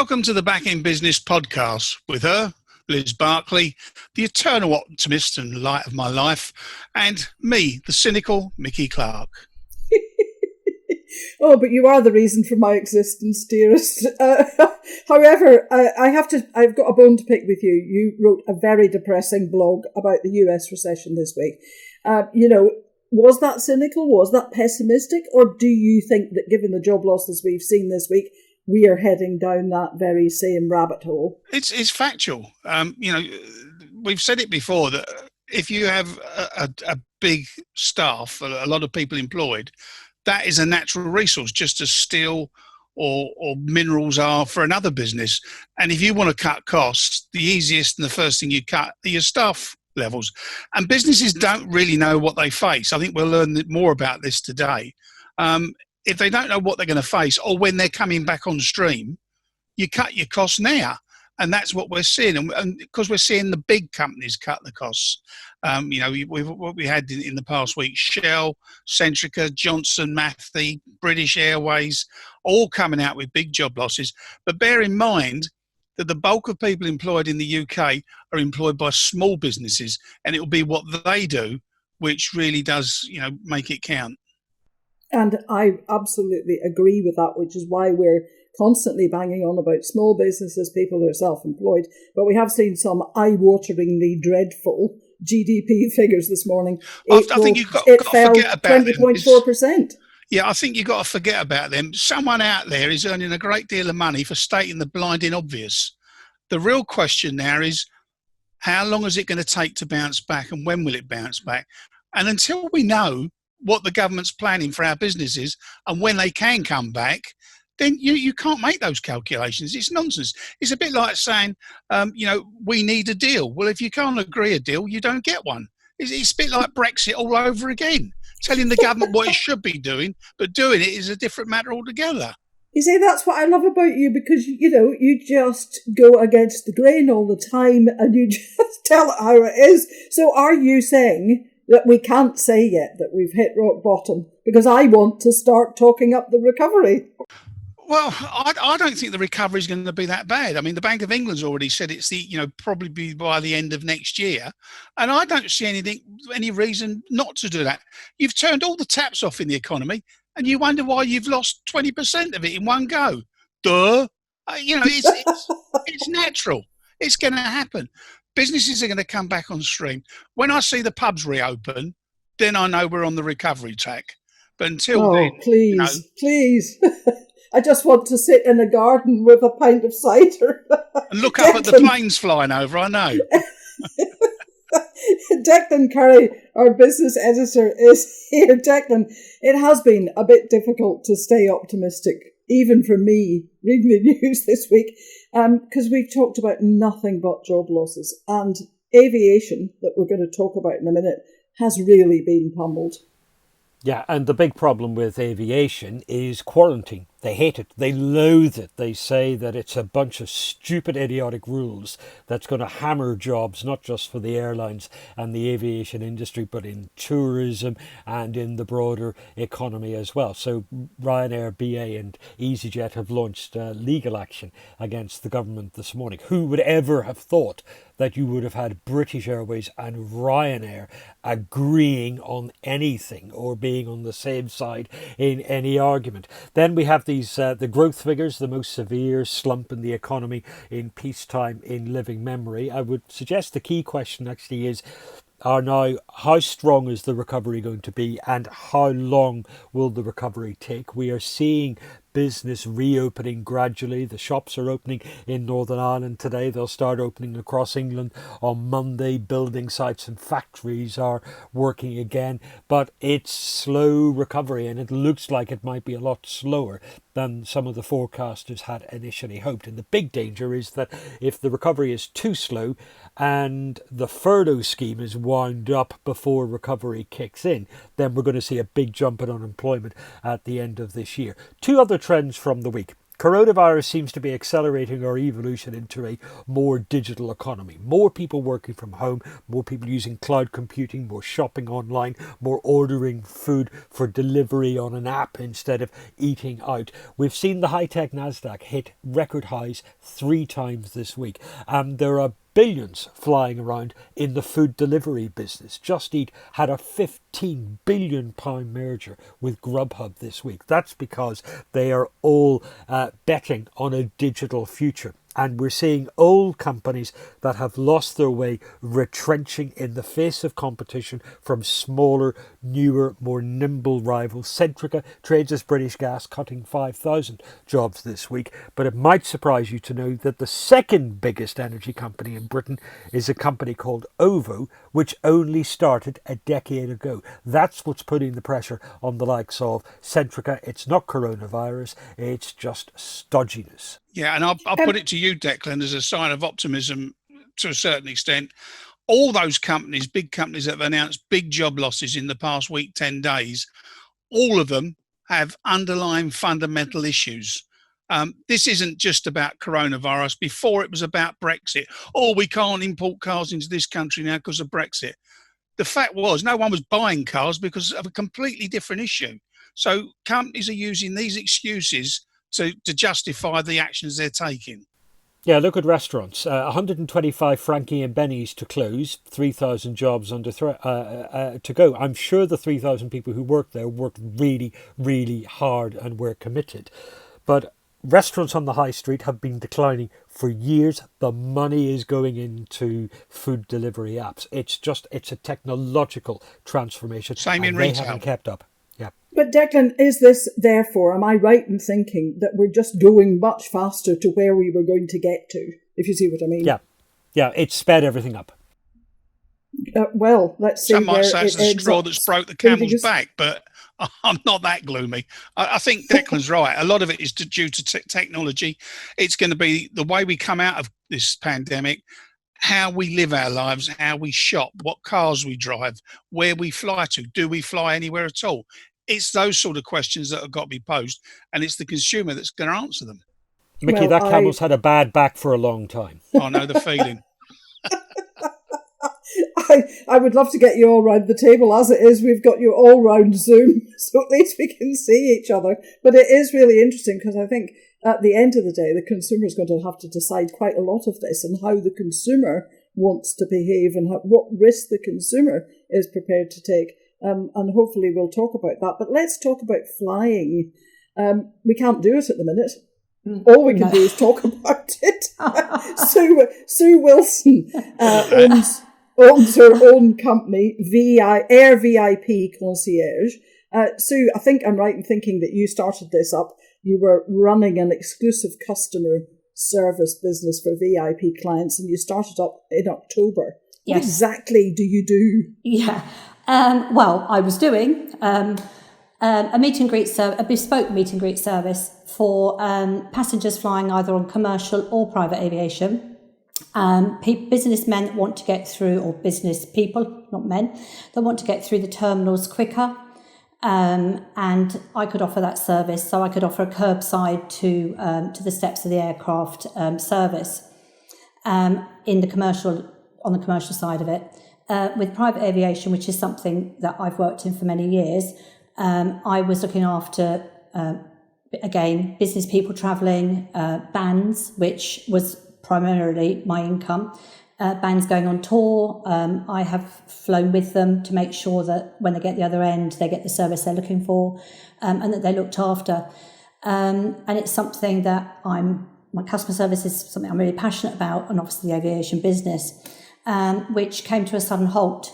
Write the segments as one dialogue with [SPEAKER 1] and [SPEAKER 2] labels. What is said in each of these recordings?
[SPEAKER 1] Welcome to the Back in Business podcast with her, Liz Barkley, the eternal optimist and light of my life, and me, the cynical Mickey Clark.
[SPEAKER 2] Oh, but you are the reason for my existence, dearest. However, I've got a bone to pick with you. You wrote a very depressing blog about the US recession this week. Was that cynical? Was that pessimistic? Or do you think that given the job losses we've seen this week, we are heading down that very same rabbit hole?
[SPEAKER 1] It's factual. We've said it before that if you have a big staff, a lot of people employed, that is a natural resource, just as steel or minerals are for another business. And if you want to cut costs, the easiest and the first thing you cut are your staff levels. And businesses don't really know what they face. I think we'll learn more about this today. If they don't know what they're going to face or when they're coming back on stream, you cut your costs now. And that's what we're seeing. And because we're seeing the big companies cut the costs. What we had in the past week, Shell, Centrica, Johnson Matthey, British Airways, all coming out with big job losses. But bear in mind that the bulk of people employed in the UK are employed by small businesses, and it will be what they do which really does, make it count.
[SPEAKER 2] And I absolutely agree with that, which is why we're constantly banging on about small businesses, people who are self-employed. But we have seen some eye-wateringly dreadful GDP figures this morning.
[SPEAKER 1] I think you've got to forget about
[SPEAKER 2] 20.4%.
[SPEAKER 1] Yeah, I think you've got to forget about them. Someone out there is earning a great deal of money for stating the blinding obvious. The real question now is, how long is it going to take to bounce back, and when will it bounce back? And until we know what the government's planning for our businesses and when they can come back, then you can't make those calculations. It's nonsense. It's a bit like saying, we need a deal. Well, if you can't agree a deal, you don't get one. It's a bit like Brexit all over again, telling the government what it should be doing, but doing it is a different matter altogether.
[SPEAKER 2] You see, that's what I love about you, because, you just go against the grain all the time and you just tell it how it is. So are you saying that we can't say yet that we've hit rock bottom? Because I want to start talking up the recovery.
[SPEAKER 1] Well, I don't think the recovery is going to be that bad. I mean, the Bank of England's already said it's probably be by the end of next year, and I don't see any reason not to do that. You've turned all the taps off in the economy, and you wonder why you've lost 20% of it in one go. Duh! It's natural. It's going to happen. Businesses are going to come back on stream. When I see the pubs reopen, then I know we're on the recovery tack. But until then,
[SPEAKER 2] please. I just want to sit in a garden with a pint of cider.
[SPEAKER 1] And look up at the planes flying over, I know.
[SPEAKER 2] Declan Curry, our business editor, is here. Declan, it has been a bit difficult to stay optimistic, even for me, reading the news this week, because we've talked about nothing but job losses. And aviation, that we're going to talk about in a minute, has really been pummeled.
[SPEAKER 3] Yeah, and the big problem with aviation is quarantine. They hate it. They loathe it. They say that it's a bunch of stupid, idiotic rules that's going to hammer jobs, not just for the airlines and the aviation industry, but in tourism and in the broader economy as well. So Ryanair, BA and EasyJet have launched legal action against the government this morning. Who would ever have thought that you would have had British Airways and Ryanair agreeing on anything or being on the same side in any argument? Then we have the growth figures, the most severe slump in the economy in peacetime in living memory. I would suggest the key question actually is now, how strong is the recovery going to be, and how long will the recovery take? We are seeing business reopening gradually. The shops are opening in Northern Ireland today. They'll start opening across England on Monday. Building sites and factories are working again, but it's slow recovery, and it looks like it might be a lot slower than some of the forecasters had initially hoped. And the big danger is that if the recovery is too slow and the furlough scheme is wound up before recovery kicks in, then we're going to see a big jump in unemployment at the end of this year. Two other trends from the week. Coronavirus seems to be accelerating our evolution into a more digital economy. More people working from home, more people using cloud computing, more shopping online, more ordering food for delivery on an app instead of eating out. We've seen the high-tech Nasdaq hit record highs 3 times this week. There are billions flying around in the food delivery business. Just Eat had a £15 billion merger with Grubhub this week. That's because they are all betting on a digital future. And we're seeing old companies that have lost their way retrenching in the face of competition from smaller, newer, more nimble rivals. Centrica trades as British Gas, cutting 5,000 jobs this week. But it might surprise you to know that the second biggest energy company in Britain is a company called OVO, which only started a decade ago. That's what's putting the pressure on the likes of Centrica. It's not coronavirus, it's just stodginess.
[SPEAKER 1] Yeah, and I'll put it to you, Declan, as a sign of optimism to a certain extent. All those companies, big companies that have announced big job losses in the past week, 10 days, all of them have underlying fundamental issues. This isn't just about coronavirus. Before it was about Brexit. Oh, we can't import cars into this country now because of Brexit. The fact was no one was buying cars because of a completely different issue. So companies are using these excuses to justify the actions they're taking.
[SPEAKER 3] Yeah, look at restaurants. 125 Frankie and Benny's to close, 3,000 jobs under to go. I'm sure the 3,000 people who worked there worked really, really hard and were committed. But restaurants on the high street have been declining for years. The money is going into food delivery apps. It's a technological transformation.
[SPEAKER 1] Same in
[SPEAKER 3] retail.
[SPEAKER 1] They haven't
[SPEAKER 3] kept up. Yeah.
[SPEAKER 2] But Declan, is this therefore, am I right in thinking that we're just going much faster to where we were going to get to, if you see what I mean?
[SPEAKER 3] Yeah, it sped everything up.
[SPEAKER 2] Well, let's see.
[SPEAKER 1] Some might say it's the straw that's broke the camel's back, but I'm not that gloomy. I think Declan's right. A lot of it is due to technology. It's going to be the way we come out of this pandemic, how we live our lives, how we shop, what cars we drive, where we fly to. Do we fly anywhere at all? It's those sort of questions that have got to be posed, and it's the consumer that's going to answer them.
[SPEAKER 3] Mickey, that camel's had a bad back for a long time.
[SPEAKER 1] I know the feeling.
[SPEAKER 2] I would love to get you all round the table. As it is, we've got you all round Zoom, so at least we can see each other. But it is really interesting because I think at the end of the day, the consumer is going to have to decide quite a lot of this and how the consumer wants to behave and what risk the consumer is prepared to take. And hopefully we'll talk about that. But let's talk about flying. We can't do it at the minute. All we can do is talk about it. Sue Wilson owns her own company, Air VIP Concierge. Sue, I think I'm right in thinking that you started this up. You were running an exclusive customer service business for VIP clients, and you started up in October. Yes. What exactly do you do?
[SPEAKER 4] Yeah. Well, I was doing a bespoke meet and greet service for passengers flying either on commercial or private aviation. Businessmen that want to get through, or business people, not men, that want to get through the terminals quicker. And I could offer that service. So I could offer a curbside to the steps of the aircraft service on the commercial side of it. With private aviation, which is something that I've worked in for many years, I was looking after, again, business people travelling, bands, which was primarily my income. Bands going on tour, I have flown with them to make sure that when they get the other end, they get the service they're looking for, and that they're looked after. And it's something that my customer service is something I'm really passionate about, and obviously the aviation business. Which came to a sudden halt.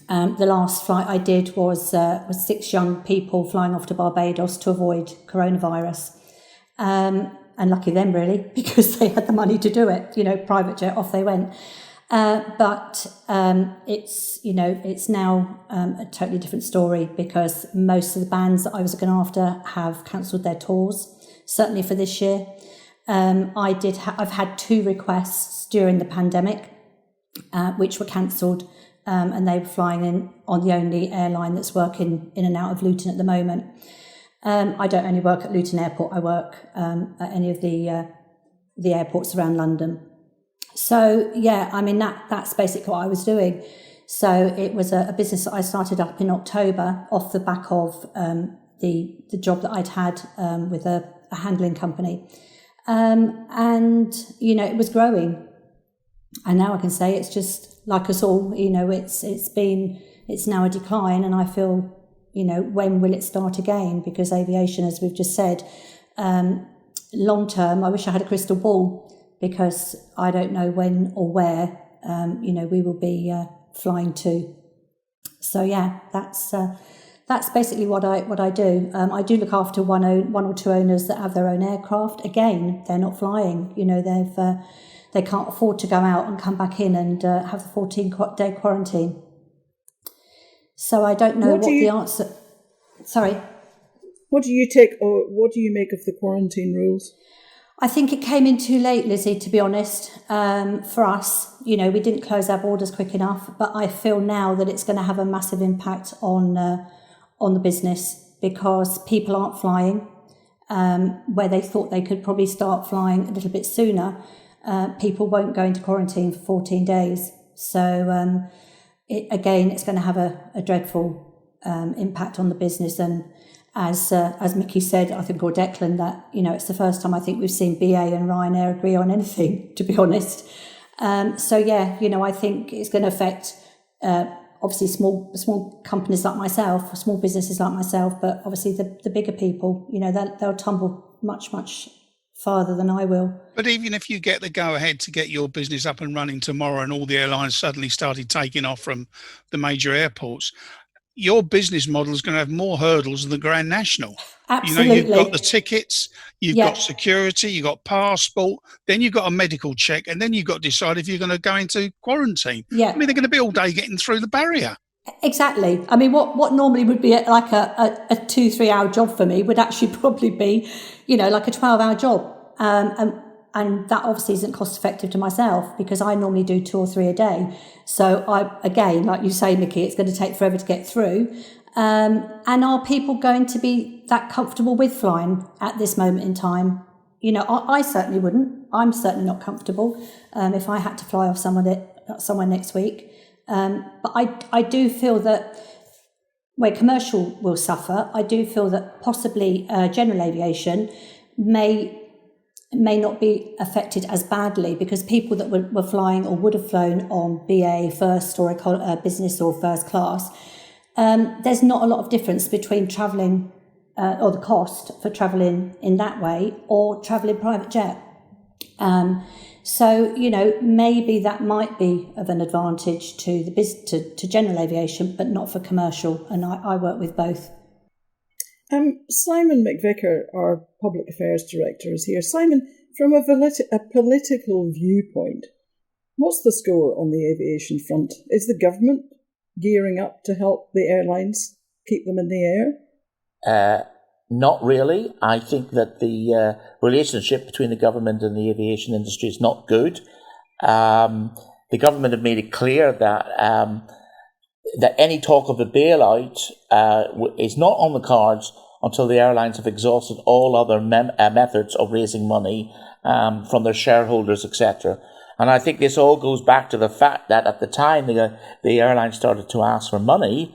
[SPEAKER 4] The last flight I did was 6 young people flying off to Barbados to avoid coronavirus. And lucky them, really, because they had the money to do it. Private jet, off they went. But it's now a totally different story, because most of the bands that I was looking after have cancelled their tours, certainly for this year. I've had 2 requests during the pandemic, which were cancelled, and they were flying in on the only airline that's working in and out of Luton at the moment. I don't only work at Luton Airport. I work at any of the airports around London. So yeah, I mean that's basically what I was doing. So it was a business that I started up in October off the back of the job that I'd had with a handling company, and it was growing. And now I can say it's just like us all. It's now a decline, and I feel when will it start again? Because aviation, as we've just said, long term, I wish I had a crystal ball, because I don't know when or where we will be flying to. So yeah, that's basically what I do. I do look after one or two owners that have their own aircraft. Again, they're not flying. They can't afford to go out and come back in and have the 14-day quarantine. So I don't know the answer. Sorry.
[SPEAKER 2] What do you take, or what do you make of the quarantine rules?
[SPEAKER 4] I think it came in too late, Lizzie, to be honest, for us. We didn't close our borders quick enough, but I feel now that it's going to have a massive impact on the business, because people aren't flying. Where they thought they could probably start flying a little bit sooner, people won't go into quarantine for 14 days. So it's going to have a dreadful impact on the business. And as Mickey said, I think, or Declan, that it's the first time I think we've seen BA and Ryanair agree on anything, to be honest. So yeah, I think it's going to affect obviously small companies like myself, small businesses like myself, but obviously the bigger people, they'll tumble much farther than I will.
[SPEAKER 1] But even if you get the go-ahead to get your business up and running tomorrow, and all the airlines suddenly started taking off from the major airports, your business model is going to have more hurdles than the Grand National.
[SPEAKER 4] Absolutely.
[SPEAKER 1] You've got the tickets, you've got security, you've got passport, then you've got a medical check, and then you've got to decide if you're going to go into quarantine.
[SPEAKER 4] Yeah.
[SPEAKER 1] I mean, they're going to be all day getting through the barrier.
[SPEAKER 4] Exactly. I mean, what normally would be like a 2-3 hour job for me would actually probably be, like a 12-hour job. And that obviously isn't cost effective to myself, because I normally do 2 or 3 a day. So again, like you say, Mickey, it's going to take forever to get through. And are people going to be that comfortable with flying at this moment in time? I certainly wouldn't. I'm certainly not comfortable if I had to fly off somewhere next week. But I do feel that where commercial will suffer, I do feel that possibly general aviation may not be affected as badly, because people that were flying or would have flown on BA first or business or first class, there's not a lot of difference between travelling or the cost for travelling in that way or travelling private jet. So maybe that might be of an advantage to to general aviation, but not for commercial. And I work with both.
[SPEAKER 2] Simon McVicker, our Public Affairs Director, is here. Simon, from a political viewpoint, what's the score on the aviation front? Is the government gearing up to help the airlines keep them in the air?
[SPEAKER 5] Not really. I think that the relationship between the government and the aviation industry is not good. The government have made it clear that that any talk of a bailout is not on the cards until the airlines have exhausted all other methods of raising money from their shareholders, etc. And I think this all goes back to the fact that at the time the airlines started to ask for money,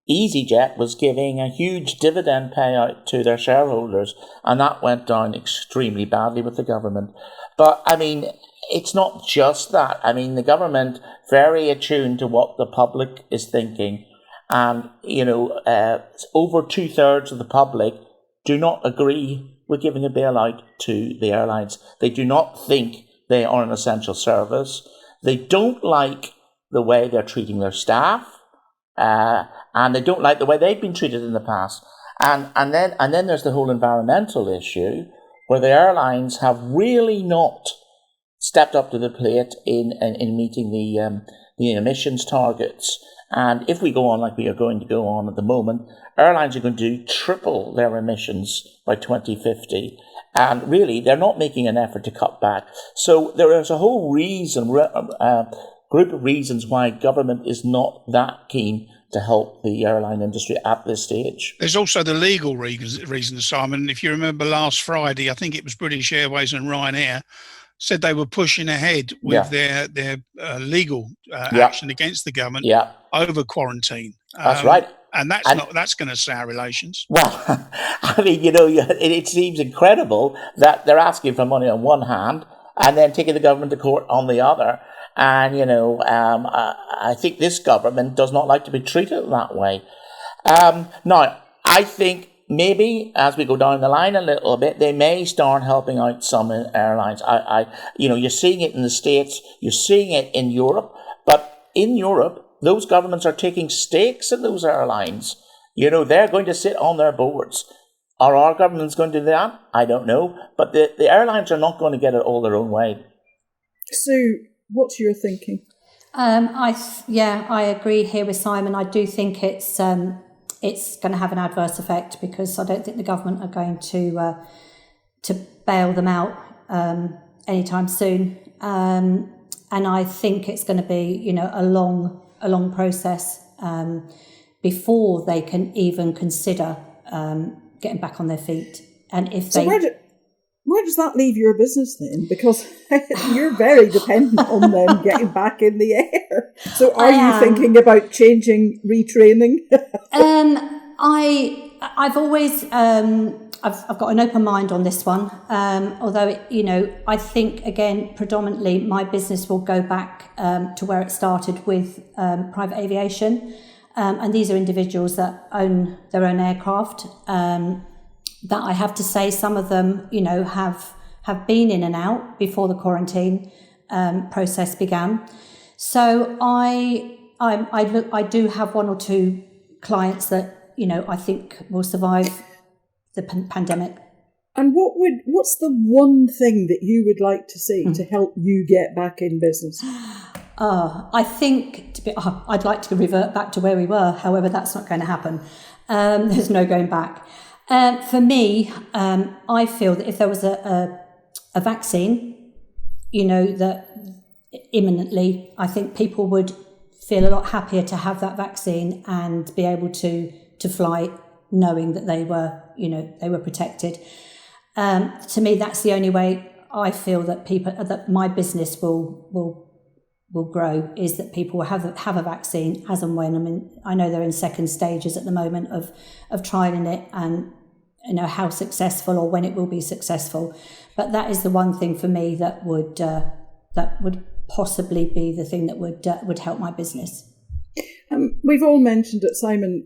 [SPEAKER 5] EasyJet was giving a huge dividend payout to their shareholders, and that went down extremely badly with the government. But, I mean, it's not just that. I mean, the government very attuned to what the public is thinking. And, over 2/3 of the public do not agree with giving a bailout to the airlines. They do not think they are an essential service. They don't like the way they're treating their staff, and they don't like the way they've been treated in the past. And then there's the whole environmental issue, where the airlines have really not stepped up to the plate in meeting the emissions targets. And if we go on like we are going to go on at the moment, airlines are going to triple their emissions by 2050. And really, they're not making an effort to cut back. So there is a whole group of reasons why government is not that keen to help the airline industry at this stage.
[SPEAKER 1] There's also the legal reason, Simon. If you remember last Friday, I think it was British Airways and Ryanair said they were pushing ahead with their legal action against the government over quarantine.
[SPEAKER 5] That's right.
[SPEAKER 1] And that's going to sour relations.
[SPEAKER 5] Well, I mean, it seems incredible that they're asking for money on one hand and then taking the government to court on the other. And, I think this government does not like to be treated that way. Now, I think maybe as we go down the line a little bit, they may start helping out some airlines. You're seeing it in the States, you're seeing it in Europe, but in Europe, those governments are taking stakes in those airlines. They're going to sit on their boards. Are our governments going to do that? I don't know. But the airlines are not going to get it all their own way.
[SPEAKER 2] Sue, what's your thinking?
[SPEAKER 4] I agree here with Simon. I do think it's going to have an adverse effect, because I don't think the government are going to bail them out anytime soon. And I think it's going to be, a long process before they can even consider getting back on their feet. And if
[SPEAKER 2] where does that leave your business then? Because you're very dependent on them getting back in the air. So are you thinking about changing, retraining?
[SPEAKER 4] I've always I've got an open mind on this one. Although I think again predominantly my business will go back to where it started with private aviation, and these are individuals that own their own aircraft. That I have to say, some of them have been in and out before the quarantine process began. So I do have one or two clients that I think will survive the pandemic.
[SPEAKER 2] And what's the one thing that you would like to see to help you get back in business?
[SPEAKER 4] I think I'd like to revert back to where we were. However, that's not going to happen. There's no going back. For me, I feel that if there was a vaccine, that imminently, I think people would feel a lot happier to have that vaccine and be able to fly knowing that they were protected. To me, that's the only way I feel that my business will grow, is that people will have a vaccine as and when. I mean, I know they're in second stages at the moment of trialing it, and how successful or when it will be successful. But that is the one thing for me that would possibly be the thing that would help my business.
[SPEAKER 2] We've all mentioned it, Simon.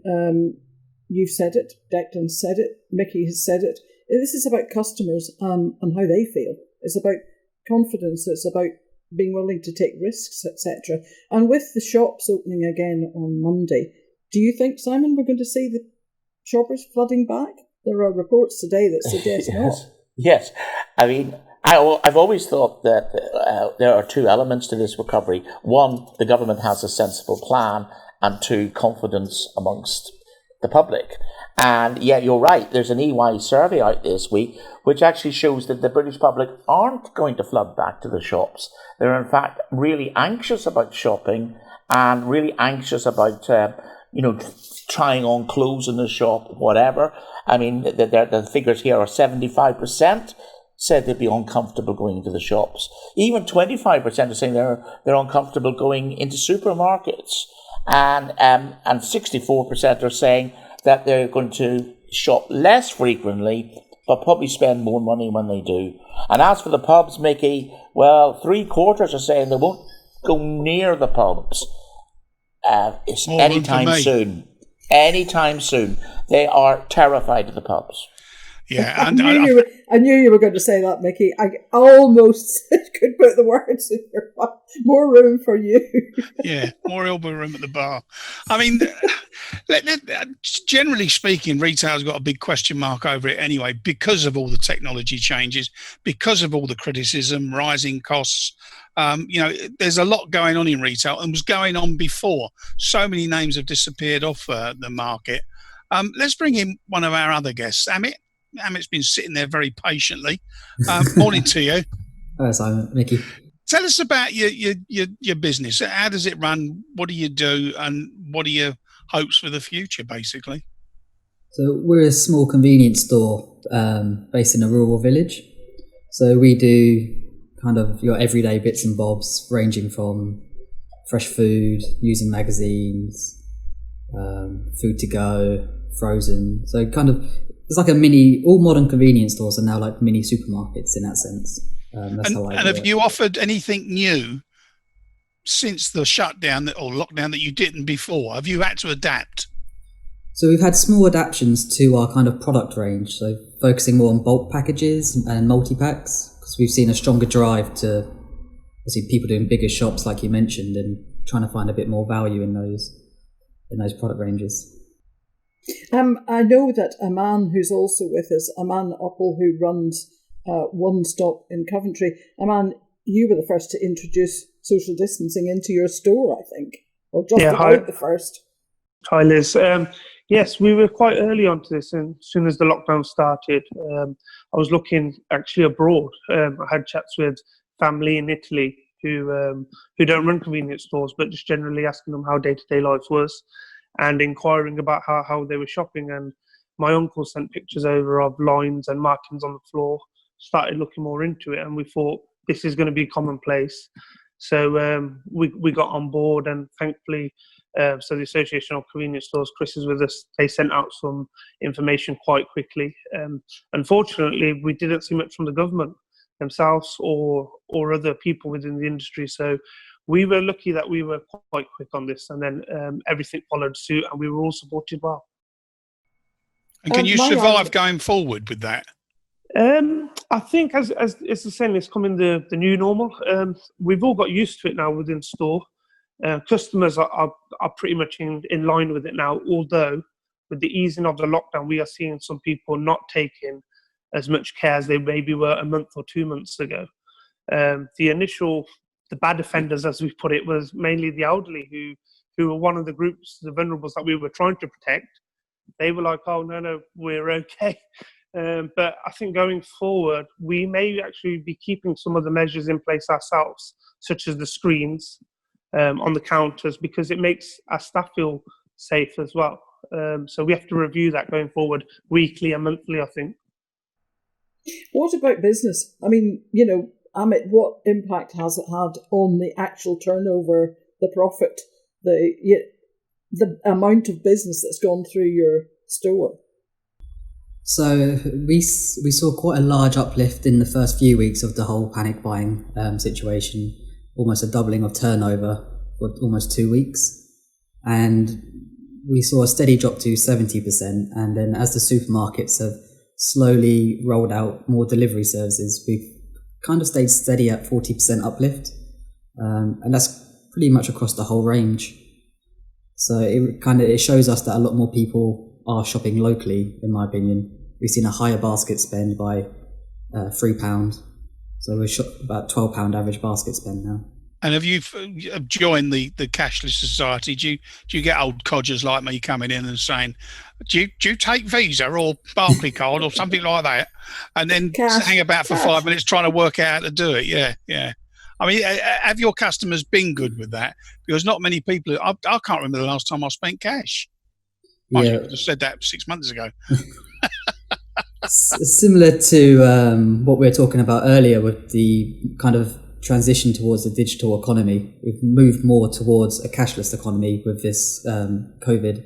[SPEAKER 2] You've said it, Declan said it, Mickey has said it. This is about customers and how they feel. It's about confidence. It's about being willing to take risks, etc. And with the shops opening again on Monday, do you think, Simon, we're going to see the shoppers flooding back? There are reports today that suggest not.
[SPEAKER 5] Yes. I mean, I've always thought that there are two elements to this recovery. One, the government has a sensible plan, and two, confidence amongst the public. And yeah, you're right. There's an EY survey out this week which actually shows that the British public aren't going to flood back to the shops. They're in fact really anxious about shopping and really anxious about trying on clothes in the shop, whatever. I mean, the figures here are 75% said they'd be uncomfortable going into the shops. Even 25% are saying they're uncomfortable going into supermarkets. And 64% are saying that they're going to shop less frequently, but probably spend more money when they do. And as for the pubs, Mickey, well, 3/4 are saying they won't go near the pubs anytime soon. Anytime soon. They are terrified of the pubs.
[SPEAKER 1] Yeah,
[SPEAKER 2] I knew you were going to say that, Mickey. I almost could put the words in your mouth. More room for you.
[SPEAKER 1] Yeah, more elbow room at the bar. I mean, generally speaking, retail's got a big question mark over it anyway, because of all the technology changes, because of all the criticism, rising costs. There's a lot going on in retail, and was going on before. So many names have disappeared off the market. Let's bring in one of our other guests, Amit. Amit's been sitting there very patiently. Morning to you.
[SPEAKER 6] Hi, Simon. Mickey.
[SPEAKER 1] Tell us about your business. How does it run? What do you do? And what are your hopes for the future, basically.
[SPEAKER 6] So we're a small convenience store based in a rural village. So we do kind of your everyday bits and bobs, ranging from fresh food, using magazines, food to go, frozen. So kind of, it's like all modern convenience stores are now like mini supermarkets in that sense.
[SPEAKER 1] And have you offered anything new since the shutdown or lockdown that you didn't before? Have you had to adapt?
[SPEAKER 6] So we've had small adaptations to our kind of product range. So focusing more on bulk packages and multi-packs, because we've seen a stronger drive to obviously people doing bigger shops, like you mentioned, and trying to find a bit more value in those product ranges.
[SPEAKER 2] I know that a man who's also with us, Aman Uppal, who runs One Stop in Coventry. Aman, you were the first to introduce social distancing into your store, I think, or just about the first.
[SPEAKER 7] Hi, Liz. Yes, we were quite early onto this, and as soon as the lockdown started, I was looking actually abroad. I had chats with family in Italy who don't run convenience stores, but just generally asking them how day-to-day life was and inquiring about how they were shopping. And my uncle sent pictures over of lines and markings on the floor, started looking more into it, and we thought this is going to be commonplace. So we got on board, and thankfully, so the Association of Convenience Stores, Chris is with us, they sent out some information quite quickly. Unfortunately, we didn't see much from the government themselves or other people within the industry. So we were lucky that we were quite quick on this, and then everything followed suit, and we were all supported well.
[SPEAKER 1] And can you survive going forward with that?
[SPEAKER 7] I think as it's the same, it's coming the new normal. We've all got used to it now within store. Customers are pretty much in line with it now, although with the easing of the lockdown, we are seeing some people not taking as much care as they maybe were a month or 2 months ago. The bad offenders, as we put it, was mainly the elderly who were one of the groups, the vulnerables that we were trying to protect. They were like, oh, no, we're okay. But I think going forward, we may actually be keeping some of the measures in place ourselves, such as the screens on the counters, because it makes our staff feel safe as well. So we have to review that going forward weekly and monthly, I think.
[SPEAKER 2] What about business? I mean, Amit, what impact has it had on the actual turnover, the profit, the amount of business that's gone through your store?
[SPEAKER 6] So we saw quite a large uplift in the first few weeks of the whole panic buying situation, almost a doubling of turnover for almost 2 weeks. And we saw a steady drop to 70%. And then as the supermarkets have slowly rolled out more delivery services, we've kind of stayed steady at 40% uplift. And that's pretty much across the whole range. So it shows us that a lot more people are shopping locally, in my opinion. We've seen a higher basket spend by £3. So we're about £12 average basket spend now. And
[SPEAKER 1] have you joined the Cashless Society? Do you get old codgers like me coming in and saying, do you take Visa or Barclaycard or something like that? And then hang about for 5 minutes trying to work out how to do it. Yeah. I mean, have your customers been good with that? Because not many people, I can't remember the last time I spent cash. I should have just said that 6 months ago.
[SPEAKER 6] Similar to what we were talking about earlier with the kind of transition towards the digital economy, we've moved more towards a cashless economy with this COVID.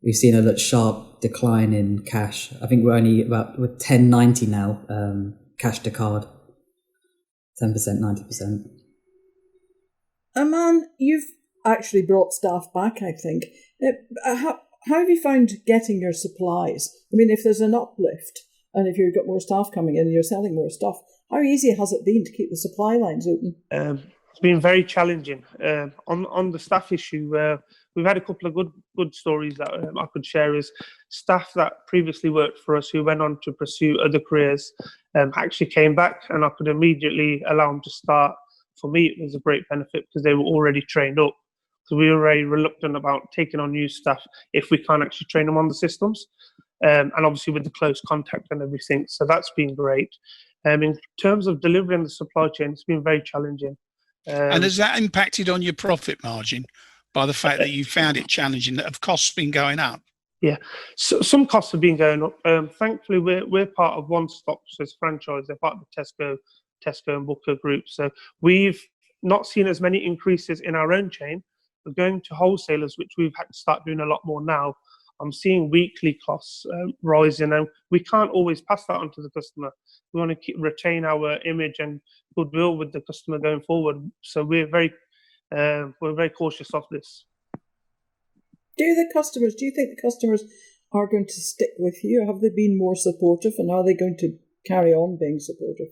[SPEAKER 6] We've seen a sharp decline in cash. I think we're only with 10.90 now, cash to card, 10%, 90%.
[SPEAKER 2] Aman, you've actually brought staff back, I think. How have you found getting your supplies? I mean, if there's an uplift and if you've got more staff coming in and you're selling more stuff, how easy has it been to keep the supply lines open?
[SPEAKER 7] It's been very challenging. On the staff issue, we've had a couple of good stories that I could share. Is staff that previously worked for us who went on to pursue other careers actually came back, and I could immediately allow them to start. For me, it was a great benefit because they were already trained up. So we were very reluctant about taking on new staff if we can't actually train them on the systems. And obviously with the close contact and everything. So that's been great. In terms of delivering the supply chain, it's been very challenging.
[SPEAKER 1] And has that impacted on your profit margin? by the fact that you found it challenging, that have costs been going up?
[SPEAKER 7] Yeah, so some costs have been going up. Thankfully, we're part of One Stop, so it's franchise. They're part of the Tesco and Booker group. So we've not seen as many increases in our own chain. But going to wholesalers, which we've had to start doing a lot more now, I'm seeing weekly costs rising, and we can't always pass that on to the customer. We want to retain our image and goodwill with the customer going forward. So we're very cautious of this.
[SPEAKER 2] Do you think the customers are going to stick with you? Have they been more supportive, and are they going to carry on being supportive?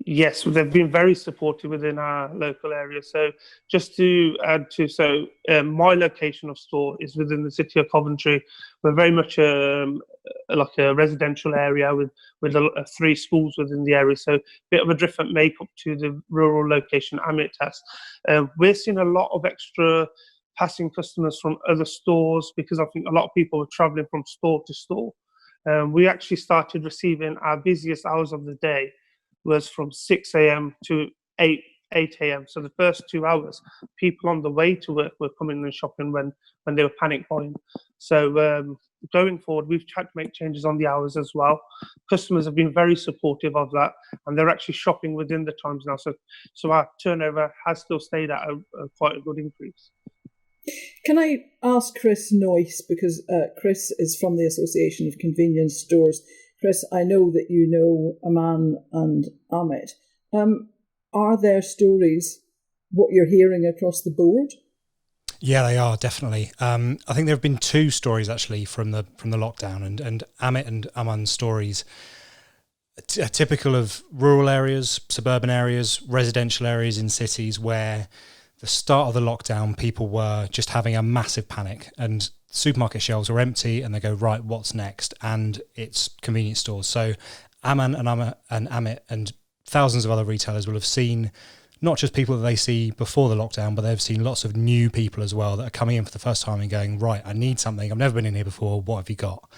[SPEAKER 7] Yes, they've been very supportive within our local area. So just to add to, my location of store is within the city of Coventry. We're very much like a residential area with 3 schools within the area. So a bit of a different makeup to the rural location Amit has. We're seeing a lot of extra passing customers from other stores, because I think a lot of people are traveling from store to store. We actually started receiving our busiest hours of the day was from 6 a.m. to 8 a.m. So the first 2 hours, people on the way to work were coming and shopping when they were panic buying. So going forward, we've tried to make changes on the hours as well. Customers have been very supportive of that, and they're actually shopping within the times now. So our turnover has still stayed at quite a good increase.
[SPEAKER 2] Can I ask Chris Noyce, because Chris is from the Association of Convenience Stores. Chris, I know that you know Aman and Amit. Are there stories, what you're hearing across the board?
[SPEAKER 8] Yeah, they are, definitely. I think there have been 2 stories actually from the lockdown, and Amit and Aman's stories are typical of rural areas, suburban areas, residential areas in cities where the start of the lockdown, people were just having a massive panic, and supermarket shelves are empty, and they go, right, what's next? And it's convenience stores. So Aman and Amit and thousands of other retailers will have seen not just people that they see before the lockdown, but they've seen lots of new people as well that are coming in for the first time and going, right, I need something. I've never been in here before. What have you got?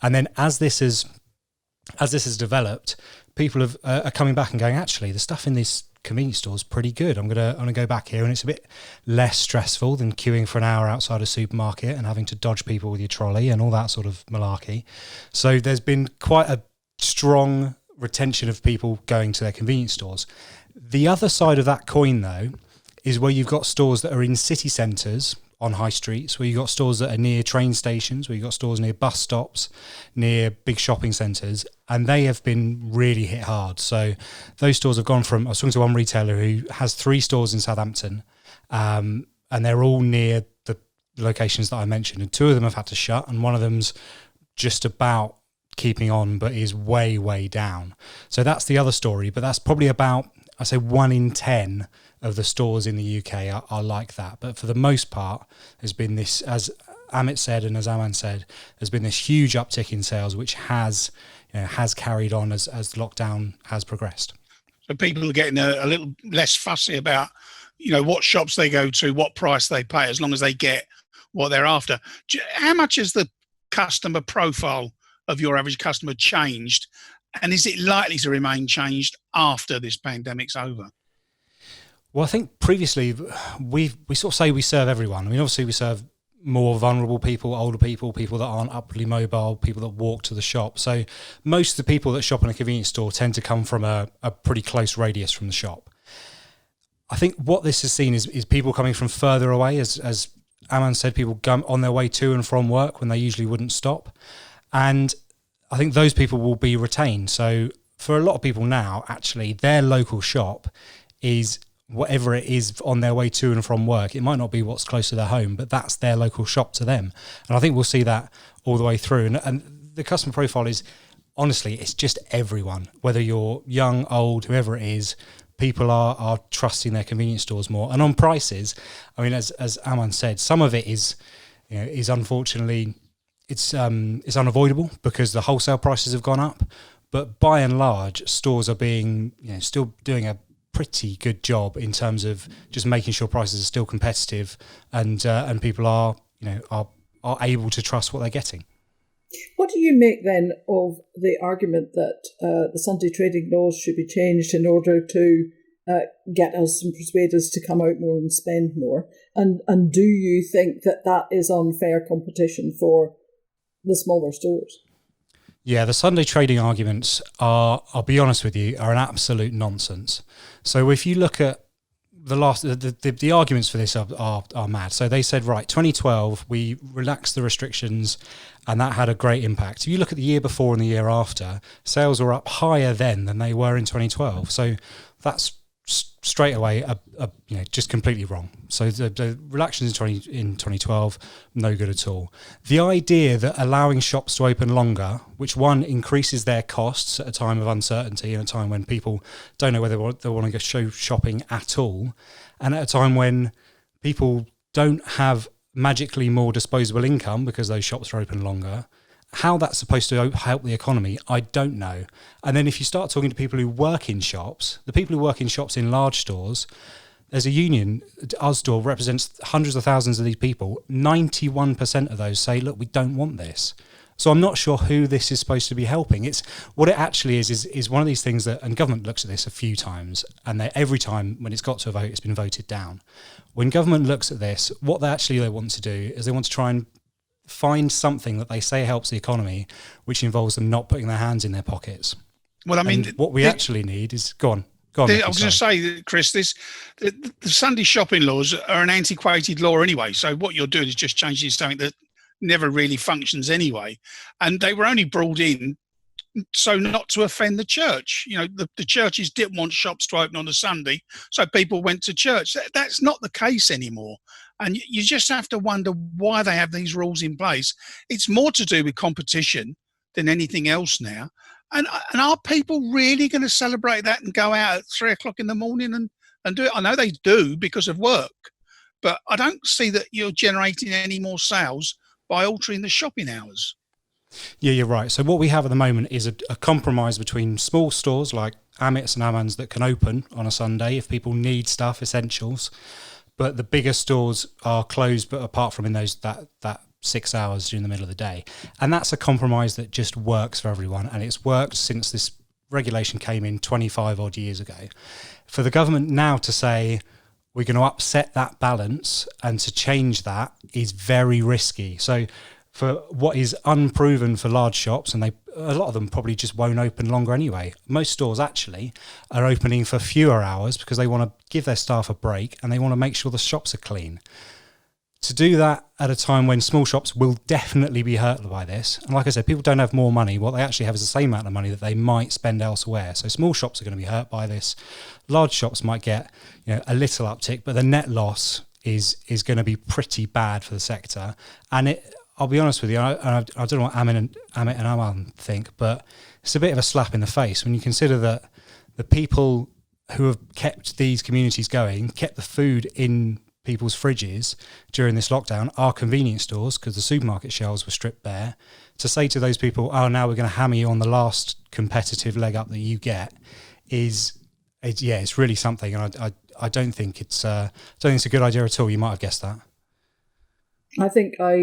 [SPEAKER 8] And then as this has developed, people are coming back and going, actually, the stuff in this convenience store is pretty good. I'm gonna go back here, and it's a bit less stressful than queuing for an hour outside a supermarket and having to dodge people with your trolley and all that sort of malarkey. So there's been quite a strong retention of people going to their convenience stores. The other side of that coin, though, is where you've got stores that are in city centres on high streets, where you've got stores that are near train stations, where you've got stores near bus stops, near big shopping centres, and they have been really hit hard. So those stores have gone from, I was talking to one retailer who has 3 stores in Southampton, and they're all near the locations that I mentioned, and 2 of them have had to shut, and one of them's just about keeping on, but is way, way down. So that's the other story, but that's probably about, I say 1 in 10 of the stores in the UK are like that. But for the most part, there's been this, as Amit said and as Aman said, there's been this huge uptick in sales, which has carried on as lockdown has progressed.
[SPEAKER 1] So people are getting a little less fussy about, what shops they go to, what price they pay, as long as they get what they're after. How much has the customer profile of your average customer changed? And is it likely to remain changed after this pandemic's over?
[SPEAKER 8] Well, I think previously we sort of say we serve everyone. I mean, obviously we serve more vulnerable people, older people, people that aren't upwardly mobile, people that walk to the shop. So most of the people that shop in a convenience store tend to come from a pretty close radius from the shop. I think what this has seen is people coming from further away, as Aman said, people go on their way to and from work when they usually wouldn't stop. And I think those people will be retained. So for a lot of people now, actually, their local shop is whatever it is on their way to and from work. It might not be what's close to their home, but that's their local shop to them. And I think we'll see that all the way through. And the customer profile is, honestly, it's just everyone. Whether you're young, old, whoever it is, people are trusting their convenience stores more. And on prices, I mean, as Aman said, some of it is unfortunately, it's unavoidable because the wholesale prices have gone up. But by and large, stores are being, still doing a pretty good job in terms of just making sure prices are still competitive, and people are able to trust what they're getting.
[SPEAKER 2] What do you make then of the argument that the Sunday trading laws should be changed in order to get us and persuade us to come out more and spend more? And do you think that that is unfair competition for the smaller stores?
[SPEAKER 8] Yeah, the Sunday trading arguments are, I'll be honest with you, are an absolute nonsense. So if you look at the arguments for this are mad. So they said, right, 2012, we relaxed the restrictions and that had a great impact. If you look at the year before and the year after, sales were up higher then than they were in 2012. So that's straight away just completely wrong. So the relaxations in 2012, no good at all. The idea that allowing shops to open longer, which one increases their costs at a time of uncertainty and a time when people don't know whether they want to go shopping at all, and at a time when people don't have magically more disposable income because those shops are open longer, how that's supposed to help the economy, I don't know. And then if you start talking to people who work in shops, the people who work in shops in large stores, there's a union, Usstore represents hundreds of thousands of these people. 91% of those say, look, we don't want this. So I'm not sure who this is supposed to be helping. It's what it actually is one of these things that, and government looks at this a few times, and every time when it's got to a vote, it's been voted down. When government looks at this, what they want to do is they want to try and find something that they say helps the economy, which involves them not putting their hands in their pockets.
[SPEAKER 1] Well, I mean,
[SPEAKER 8] what we actually need is go on.
[SPEAKER 1] I was going to say, Chris, the Sunday shopping laws are an antiquated law anyway. So what you're doing is just changing something that never really functions anyway, and they were only brought in so not to offend the church. You know, the churches didn't want shops to open on a Sunday, so people went to church. That's not the case anymore. And you just have to wonder why they have these rules in place. It's more to do with competition than anything else now. And are people really going to celebrate that and go out at 3 o'clock in the morning and do it? I know they do because of work, but I don't see that you're generating any more sales by altering the shopping hours.
[SPEAKER 8] Yeah, you're right. So what we have at the moment is a compromise between small stores like Amit's and Aman's that can open on a Sunday if people need stuff, essentials. But the bigger stores are closed, but apart from in that 6 hours during the middle of the day. And that's a compromise that just works for everyone. And it's worked since this regulation came in 25 odd years ago. For the government now to say, we're going to upset that balance and to change that is very risky. So for what is unproven for large shops, and a lot of them probably just won't open longer anyway. Most stores actually are opening for fewer hours because they want to give their staff a break and they want to make sure the shops are clean. To do that at a time when small shops will definitely be hurt by this, and like I said, people don't have more money. What they actually have is the same amount of money that they might spend elsewhere. So small shops are going to be hurt by this. Large shops might get a little uptick, but the net loss is going to be pretty bad for the sector. And I'll be honest with you, I don't know what Amit and Aman think, but it's a bit of a slap in the face when you consider that the people who have kept these communities going, kept the food in people's fridges during this lockdown are convenience stores because the supermarket shelves were stripped bare. To say to those people, oh, now we're going to hammer you on the last competitive leg up that you get it's really something. And I don't think it's a good idea at all. You might have guessed that.
[SPEAKER 2] I think I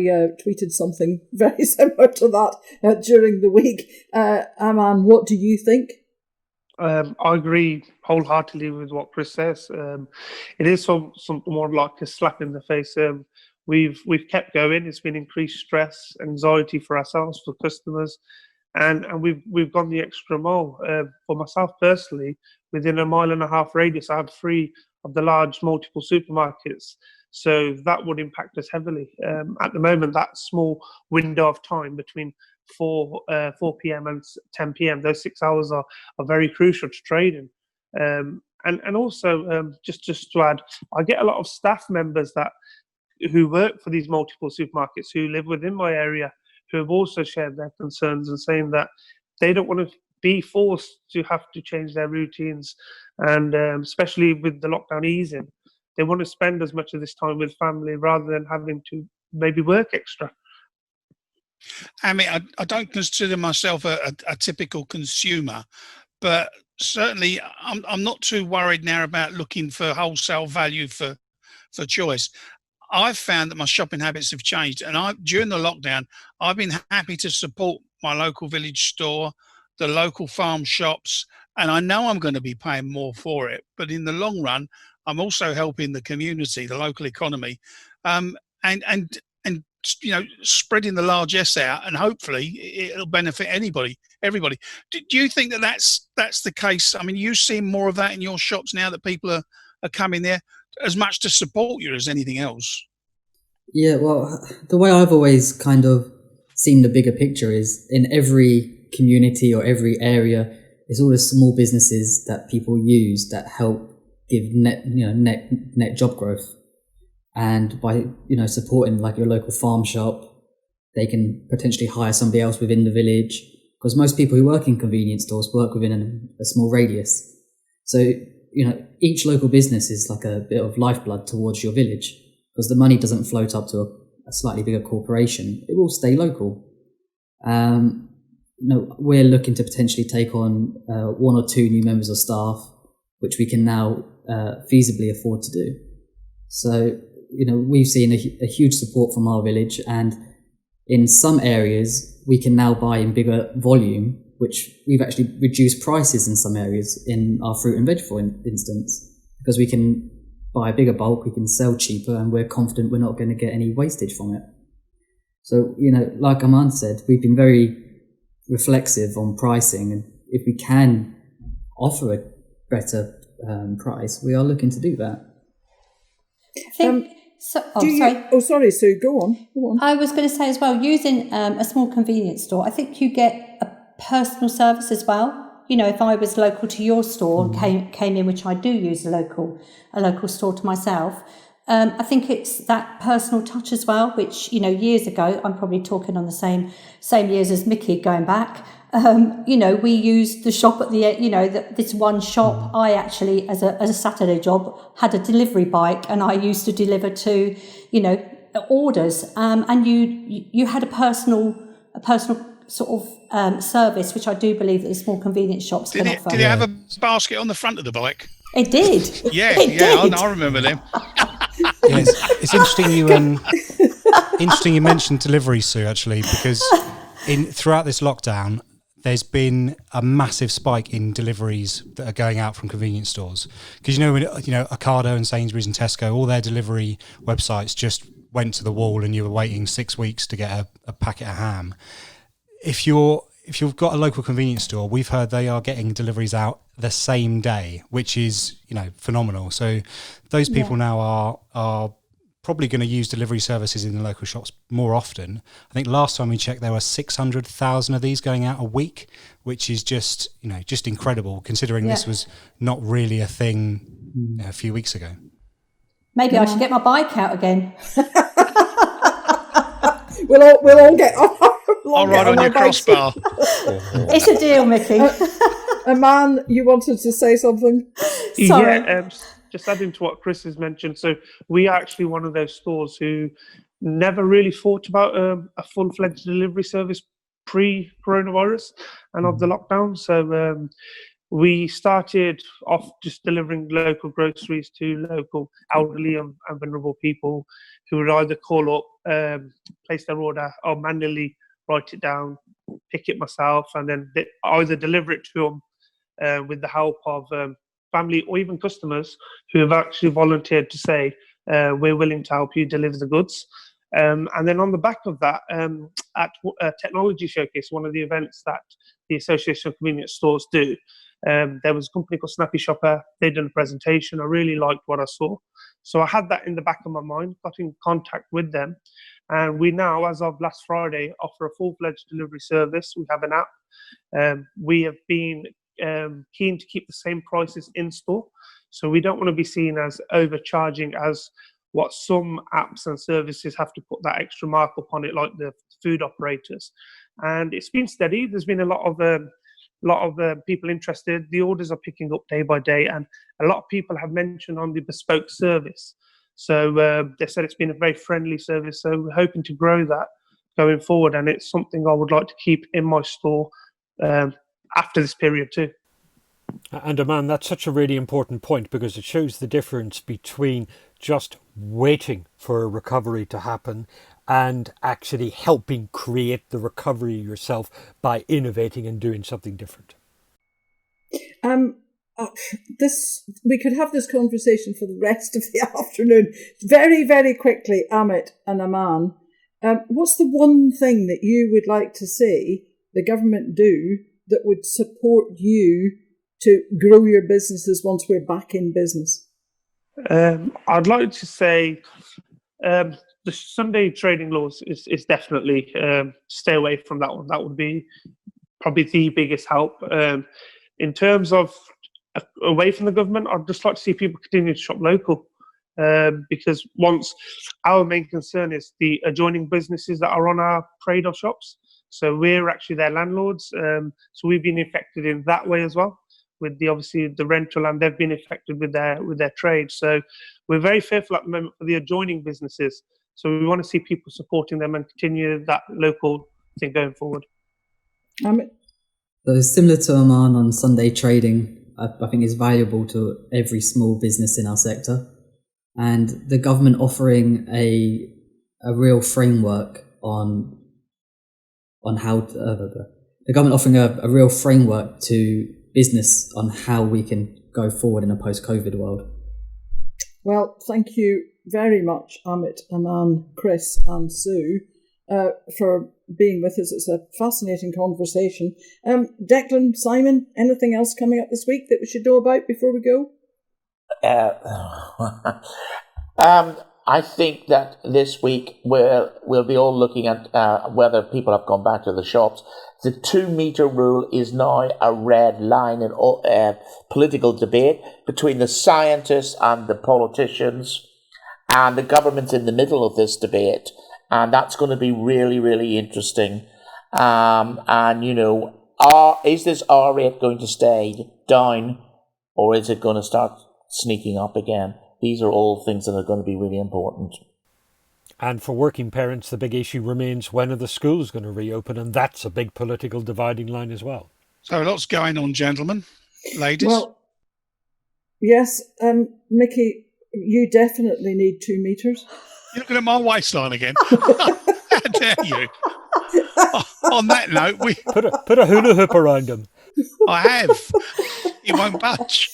[SPEAKER 2] tweeted something very similar to that during the week. Aman, what do you think?
[SPEAKER 7] I agree wholeheartedly with what Chris says. It is something more like a slap in the face. We've kept going. It's been increased stress, anxiety for ourselves, for customers, and we've gone the extra mile. For myself personally, within a 1.5 mile radius, I have 3 of the large multiple supermarkets. So that would impact us heavily. At the moment, that small window of time between 4 p.m. and 10 p.m., those 6 hours are very crucial to trading. And also, just to add, I get a lot of staff members who work for these multiple supermarkets who live within my area who have also shared their concerns and saying that they don't want to be forced to have to change their routines. And especially with the lockdown easing, they want to spend as much of this time with family rather than having to maybe work extra.
[SPEAKER 1] I mean, I don't consider myself a typical consumer, but certainly I'm not too worried now about looking for wholesale value for choice. I've found that my shopping habits have changed, and during the lockdown, I've been happy to support my local village store. the local farm shops, and I know I'm going to be paying more for it. But in the long run, I'm also helping the community, the local economy, and spreading the largesse out, and hopefully it'll benefit everybody. Do you think that that's the case? I mean, you see more of that in your shops now, that people are coming there as much to support you as anything else?
[SPEAKER 6] Yeah, well, the way I've always kind of seen the bigger picture is in every community or every area, there's all the small businesses that people use that help give net job growth. And by supporting like your local farm shop, they can potentially hire somebody else within the village, because most people who work in convenience stores work within a small radius. So each local business is like a bit of lifeblood towards your village, because the money doesn't float up to a slightly bigger corporation. It will stay local. We're looking to potentially take on 1 or 2 new members of staff, which we can now feasibly afford to do. So, we've seen a huge support from our village, and in some areas we can now buy in bigger volume, which we've actually reduced prices in some areas in our fruit and veg, for instance, because we can buy a bigger bulk, we can sell cheaper, and we're confident we're not going to get any wastage from it. So, like Aman said, we've been very reflexive on pricing, and if we can offer a better price, we are looking to do that.
[SPEAKER 4] I think,
[SPEAKER 2] sorry, Sue, go on.
[SPEAKER 4] I was going to say as well, using a small convenience store, I think you get a personal service as well. If I was local to your store and came in, which I do use a local store to myself, I think it's that personal touch as well, which, years ago, I'm probably talking on the same years as Mickey going back. We used the shop at this one shop. I actually, as a Saturday job, had a delivery bike, and I used to deliver to, orders. And you had a personal sort of service, which I do believe that the small convenience shops can offer.
[SPEAKER 1] Did it have a basket on the front of the bike?
[SPEAKER 4] It did.
[SPEAKER 1] I remember them.
[SPEAKER 8] Yes, it's interesting you mentioned delivery, Sue, actually, because throughout this lockdown, there's been a massive spike in deliveries that are going out from convenience stores. Because Ocado and Sainsbury's and Tesco, all their delivery websites just went to the wall, and you were waiting 6 weeks to get a packet of ham. If you've got a local convenience store, we've heard they are getting deliveries out the same day, which is phenomenal. So those people now are probably going to use delivery services in the local shops more often. I think last time we checked, there were 600,000 of these going out a week, which is just incredible, considering this was not really a thing a few weeks ago.
[SPEAKER 4] Maybe I should get my bike out again.
[SPEAKER 2] We'll all get.
[SPEAKER 1] I'll ride on your crossbar.
[SPEAKER 4] It's a deal, Mickey.
[SPEAKER 2] Aman, you wanted to say something?
[SPEAKER 4] Sorry.
[SPEAKER 7] Yeah, just adding to what Chris has mentioned. So we are actually one of those stores who never really thought about a full-fledged delivery service pre-coronavirus and of the lockdown. So we started off just delivering local groceries to local elderly and vulnerable people who would either call up, place their order, or manually write it down, pick it myself, and then either deliver it to them with the help of family or even customers who have actually volunteered to say, we're willing to help you deliver the goods. And then on the back of that, at a technology showcase, one of the events that the Association of Convenience Stores do, there was a company called Snappy Shopper. They did a presentation. I really liked what I saw. So I had that in the back of my mind, got in contact with them. And we now, as of last Friday, offer a full-fledged delivery service. We have an app. We have been keen to keep the same prices in store. So we don't want to be seen as overcharging as what some apps and services have to put that extra markup on it, like the food operators. And it's been steady. There's been a lot of people interested. The orders are picking up day by day, and a lot of people have mentioned on the bespoke service. So they said it's been a very friendly service. So we're hoping to grow that going forward, and it's something I would like to keep in my store after this period too.
[SPEAKER 3] And Aman, that's such a really important point, because it shows the difference between just waiting for a recovery to happen and actually helping create the recovery yourself by innovating and doing something different.
[SPEAKER 2] We could have this conversation for the rest of the afternoon. Very, very quickly, Amit and Aman, what's the one thing that you would like to see the government do that would support you to grow your businesses once we're back in business?
[SPEAKER 7] I'd like to say the Sunday trading laws is definitely stay away from that one. That would be probably the biggest help. In terms of away from the government, I'd just like to see people continue to shop local, because once our main concern is the adjoining businesses that are on our trade or shops. So we're actually their landlords. So we've been affected in that way as well, with obviously the rental, and they've been affected with their trade. So we're very fearful at the moment for the adjoining businesses. So we want to see people supporting them and continue that local thing going forward.
[SPEAKER 6] So similar to Oman on Sunday trading, I think is valuable to every small business in our sector, and the government offering a real framework on how the government offering a real framework to business on how we can go forward in a post-COVID world.
[SPEAKER 2] Well, thank you very much, Amit, Aman, Chris and Sue, for being with us. It's a fascinating conversation. Declan, Simon, anything else coming up this week that we should know about before we go?
[SPEAKER 5] I think that this week we'll be all looking at whether people have gone back to the shops. The 2-meter rule is now a red line in political debate between the scientists and the politicians, and the government's in the middle of this debate, and that's going to be really, really interesting. And is this R rate going to stay down, or is it going to start sneaking up again? These are all things that are going to be really important.
[SPEAKER 3] And for working parents, the big issue remains, when are the schools going to reopen? And that's a big political dividing line as well.
[SPEAKER 1] So lots going on, gentlemen, ladies.
[SPEAKER 2] Well, yes, Mickey, you definitely need 2 meters.
[SPEAKER 1] You're looking at my waistline again. How dare you? On that note, we
[SPEAKER 3] put a hula hoop around him.
[SPEAKER 1] I have. He won't budge.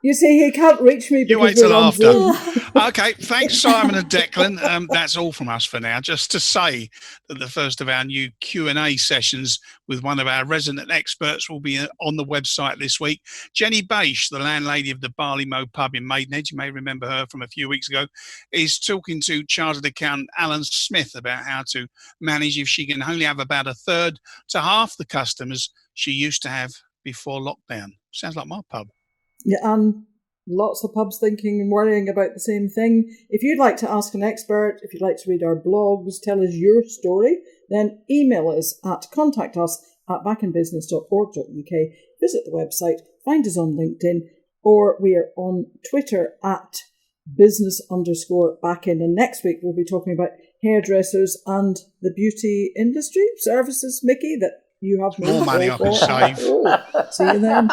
[SPEAKER 2] You see, he can't reach me because
[SPEAKER 1] you wait till after.
[SPEAKER 2] Zoom.
[SPEAKER 1] Okay, thanks, Simon and Declan. That's all from us for now. Just to say that the first of our new Q&A sessions with one of our resident experts will be on the website this week. Jenny Baish, the landlady of the Barley Mow pub in Maidenhead, you may remember her from a few weeks ago, is talking to chartered accountant Alan Smith about how to manage if she can only have about a third to half the customers she used to have before lockdown. Sounds like my pub.
[SPEAKER 2] Yeah, and lots of pubs thinking and worrying about the same thing. If you'd like to ask an expert, if you'd like to read our blogs, tell us your story, then email us at contactus@backinbusiness.org.uk, visit the website, find us on LinkedIn, or we are on Twitter at business_backin. And next week we'll be talking about hairdressers and the beauty industry services, Mickey, that you have
[SPEAKER 1] more money I can save.
[SPEAKER 2] See you then.